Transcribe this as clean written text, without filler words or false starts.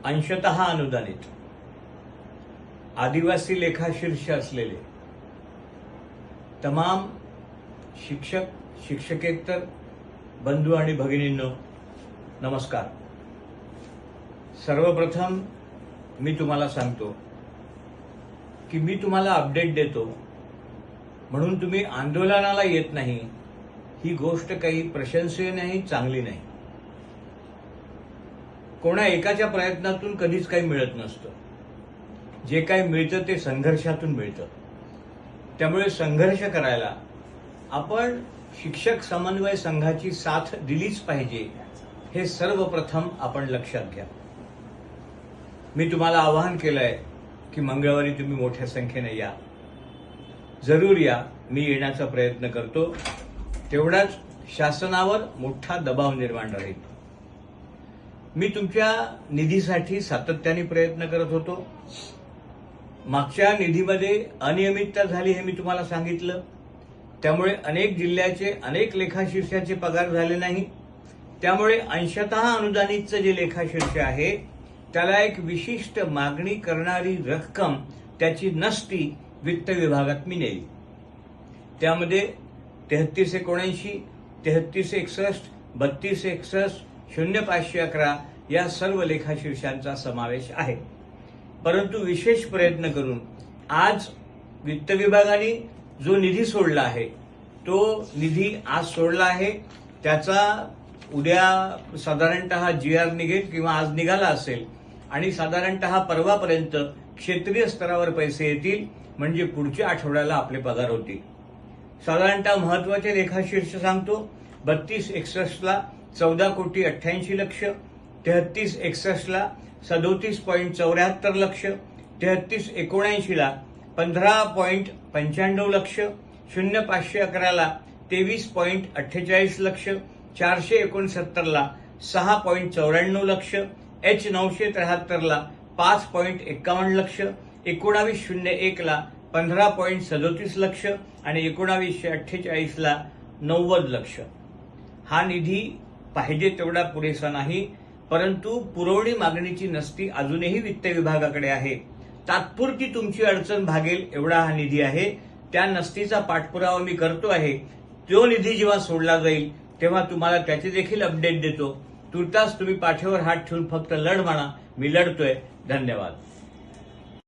अंशतः अनुदानित आदिवासी लेखाशीर्ष असलेले तमाम शिक्षक शिक्षकेतर बंधू आणि भगिनींनो नमस्कार। सर्वप्रथम मी तुम्हाला सांगतो की मी तुम्हाला अपडेट देतो म्हणून तुम्ही आंदोलनाला येत नाही, ही गोष्ट काही प्रशंसनीय नाही, चांगली नाही। कोणा एकाच्या प्रयत्नातून कधीच काही मिळत नसतं, जे काही मिळतं ते संघर्षातून मिळतं। त्यामुळे संघर्ष करायला आपण शिक्षक समन्वय संघाची साथ दिलीच पाहिजे, हे सर्वप्रथम आपण लक्षात घ्या। मी तुम्हाला आवाहन केलंय की मंगळवारी तुम्ही मोठ्या संख्येने या, जरूर या। मी येण्याचा प्रयत्न करतो, तेवढाच शासनावर मोठा दबाव निर्माण राहील। मी तुमच्या निधीसाठी सातत्याने प्रयत्न करत होतो। मागच्या निधीमध्ये अनियमितता झाली हे मी तुम्हाला सांगितलं, त्यामुळे अनेक जिल्ह्याचे अनेक लेखाशीर्षाचे पगार झाले नाही। त्यामुळे अंशतः अनुदानितचं जे लेखाशीर्ष आहे त्याला एक विशिष्ट मागणी करणारी रक्कम त्याची नसती वित्त विभागात मी नेली। त्यामध्ये 3379, 3361, 3261, 0511 या सर्व लेखाशीर्षांचा समावेश आहे। परंतु विशेष प्रयत्न करून आज वित्त विभागाने जो निधी सोडला आहे तो निधी आज सोडला आहे। त्याचा उद्या साधारणतः GR निघेल किंवा आज निघाला असेल आणि साधारणतः परवापर्यंत क्षेत्रीय स्तरावर पैसे येतील, म्हणजे पुढच्या आठवड्याला आपले पगार होतील। साधारणतः महत्वाचे लेखाशीर्ष सांगतो। 3261 ला 14,88,00,000, 3361 ला 37.74 लक्ष, 3379 ला 15.95 लक्ष, 0511 ला 23.48 लक्ष, 469 ला 6.94 लक्ष, H973 ला 5.51 लक्ष, 1901 ला 15.37 लक्ष आणि 1948 ला 90 लक्ष। हा निधी पाहिजे तेवढा पुरेसा नाही, परंतु पुरवणी मागणीची नसती अजूनही वित्त विभागाकडे आहे। तात्पुरती तुमची अडचण भागेल एवढा हा निधी आहे। त्या नसतीचा पाठपुरावा मी करतो आहे। तो निधी जेव्हा सोडला जाईल तेव्हा तुम्हाला त्याचे देखील अपडेट देतो। तुर्तास तुम्ही पाठीवर हात ठेवून फक्त लढ म्हणा, मी लढतोय। धन्यवाद।